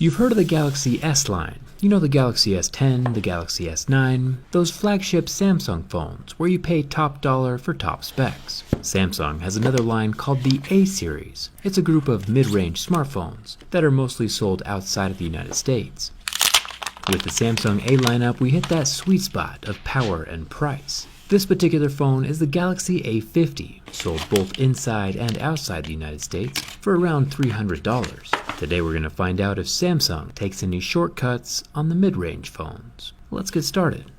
You've heard of the Galaxy S line. You know the Galaxy S10, the Galaxy S9, those flagship Samsung phones where you pay top dollar for top specs. Samsung has another line called the A series. It's a group of mid-range smartphones that are mostly sold outside of the United States. With the Samsung A lineup, we hit that sweet spot of power and price. This particular phone is the Galaxy A50, sold both inside and outside the United States for around $300. Today we're going to find out if Samsung takes any shortcuts on the mid-range phones. Let's get started.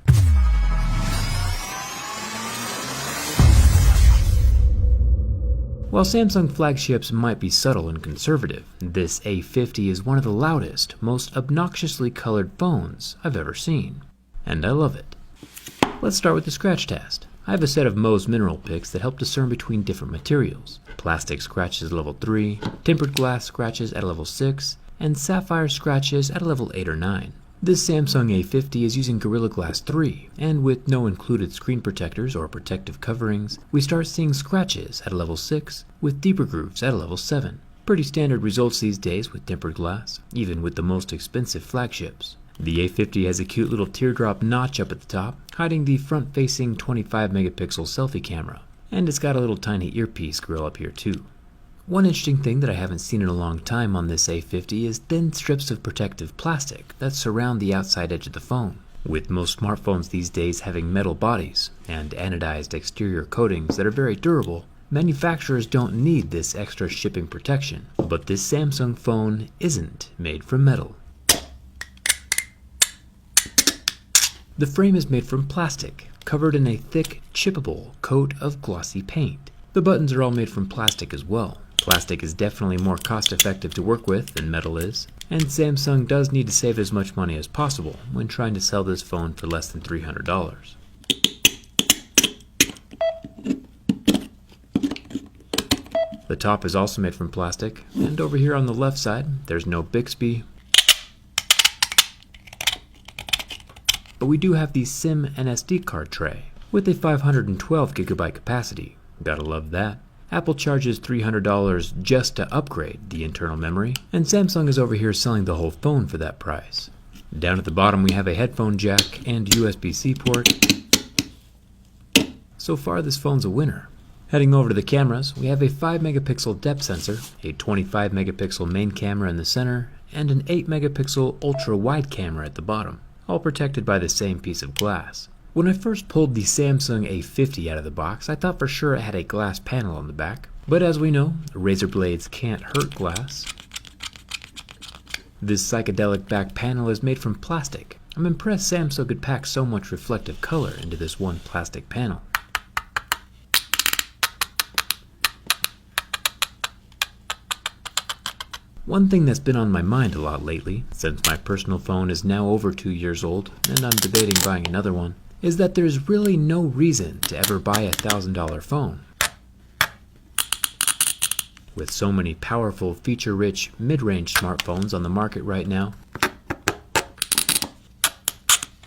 While Samsung flagships might be subtle and conservative, this A50 is one of the loudest, most obnoxiously colored phones I've ever seen. And I love it. Let's start with the scratch test. I have a set of Mohs mineral picks that help discern between different materials. Plastic scratches at level 3, tempered glass scratches at level 6, and sapphire scratches at a level 8 or 9. This Samsung A50 is using Gorilla Glass 3, and with no included screen protectors or protective coverings, we start seeing scratches at a level 6, with deeper grooves at a level 7. Pretty standard results these days with tempered glass, even with the most expensive flagships. The A50 has a cute little teardrop notch up at the top, hiding the front-facing 25 megapixel selfie camera. And it's got a little tiny earpiece grill up here too. One interesting thing that I haven't seen in a long time on this A50 is thin strips of protective plastic that surround the outside edge of the phone. With most smartphones these days having metal bodies and anodized exterior coatings that are very durable, manufacturers don't need this extra shipping protection. But this Samsung phone isn't made from metal. The frame is made from plastic, covered in a thick, chippable coat of glossy paint. The buttons are all made from plastic as well. Plastic is definitely more cost-effective to work with than metal is, and Samsung does need to save as much money as possible when trying to sell this phone for less than $300. The top is also made from plastic, and over here on the left side, there's no Bixby, but we do have the SIM and SD card tray with a 512 gigabyte capacity. Gotta love that. Apple charges $300 just to upgrade the internal memory, and Samsung is over here selling the whole phone for that price. Down at the bottom we have a headphone jack and USB-C port. So far this phone's a winner. Heading over to the cameras, we have a 5 megapixel depth sensor, a 25 megapixel main camera in the center, and an 8 megapixel ultra wide camera at the bottom, all protected by the same piece of glass. When I first pulled the Samsung A50 out of the box, I thought for sure it had a glass panel on the back, but as we know, razor blades can't hurt glass. This psychedelic back panel is made from plastic. I'm impressed Samsung could pack so much reflective color into this one plastic panel. One thing that's been on my mind a lot lately, since my personal phone is now over 2 years old and I'm debating buying another one, is that there's really no reason to ever buy a $1,000 phone. With so many powerful, feature-rich, mid-range smartphones on the market right now,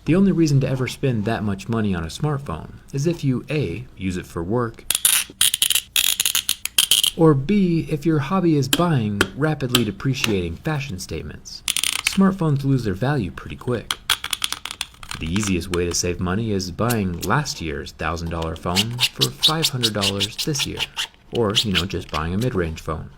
the only reason to ever spend that much money on a smartphone is if you A, use it for work, or B, if your hobby is buying rapidly depreciating fashion statements. Smartphones lose their value pretty quick. The easiest way to save money is buying last year's $1,000 phone for $500 this year, or, just buying a mid-range phone.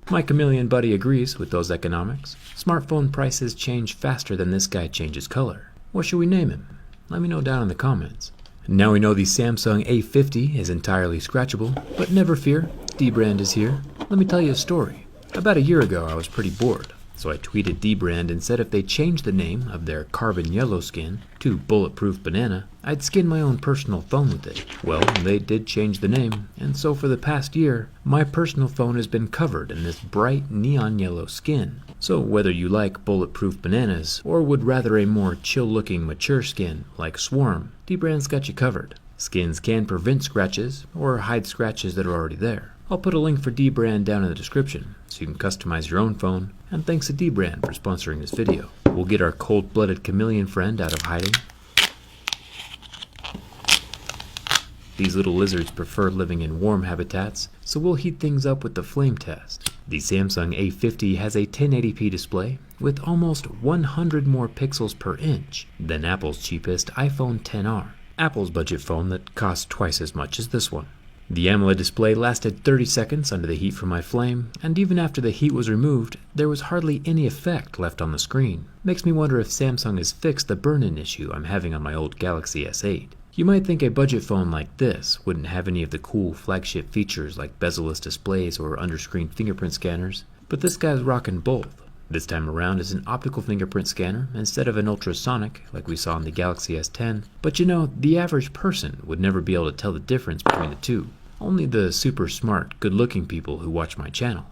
My chameleon buddy agrees with those economics. Smartphone prices change faster than this guy changes color. What should we name him? Let me know down in the comments. Now we know the Samsung A50 is entirely scratchable, but never fear, D-Brand is here. Let me tell you a story. About a year ago I was pretty bored, so I tweeted D-Brand and said if they changed the name of their carbon yellow skin to bulletproof banana, I'd skin my own personal phone with it. Well, they did change the name, and so for the past year, my personal phone has been covered in this bright neon yellow skin. So whether you like bulletproof bananas, or would rather a more chill-looking mature skin like Swarm, D-Brand's got you covered. Skins can prevent scratches, or hide scratches that are already there. I'll put a link for D-Brand down in the description, so you can customize your own phone, and thanks to D-Brand for sponsoring this video. We'll get our cold-blooded chameleon friend out of hiding. These little lizards prefer living in warm habitats, so we'll heat things up with the flame test. The Samsung A50 has a 1080p display with almost 100 more pixels per inch than Apple's cheapest iPhone XR, Apple's budget phone that costs twice as much as this one. The AMOLED display lasted 30 seconds under the heat from my flame, and even after the heat was removed, there was hardly any effect left on the screen. Makes me wonder if Samsung has fixed the burn-in issue I'm having on my old Galaxy S8. You might think a budget phone like this wouldn't have any of the cool flagship features like bezel-less displays or under-screen fingerprint scanners, but this guy's rocking both. This time around is an optical fingerprint scanner instead of an ultrasonic like we saw in the Galaxy S10, but you know, the average person would never be able to tell the difference between the two. Only the super smart, good-looking people who watch my channel,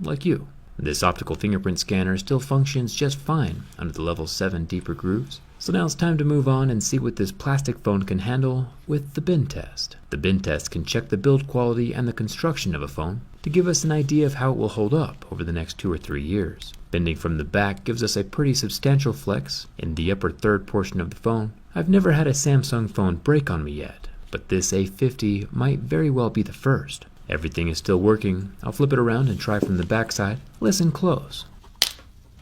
like you. This optical fingerprint scanner still functions just fine under the level 7 deeper grooves. So now it's time to move on and see what this plastic phone can handle with the bin test. The bin test can check the build quality and the construction of a phone to give us an idea of how it will hold up over the next 2 or 3 years. Bending from the back gives us a pretty substantial flex in the upper third portion of the phone. I've never had a Samsung phone break on me yet, but this A50 might very well be the first. Everything is still working. I'll flip it around and try from the back side. Listen close.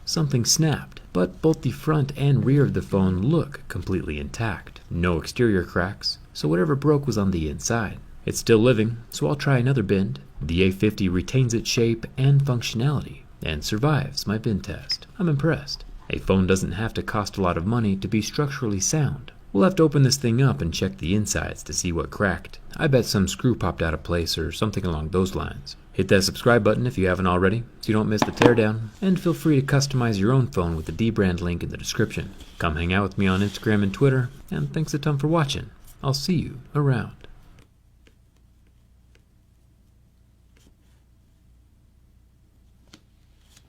Something snapped, but both the front and rear of the phone look completely intact. No exterior cracks, so whatever broke was on the inside. It's still living, so I'll try another bend. The A50 retains its shape and functionality, and survives my bin test. I'm impressed. A phone doesn't have to cost a lot of money to be structurally sound. We'll have to open this thing up and check the insides to see what cracked. I bet some screw popped out of place or something along those lines. Hit that subscribe button if you haven't already so you don't miss the teardown, and feel free to customize your own phone with the D-brand link in the description. Come hang out with me on Instagram and Twitter, and thanks a ton for watching. I'll see you around.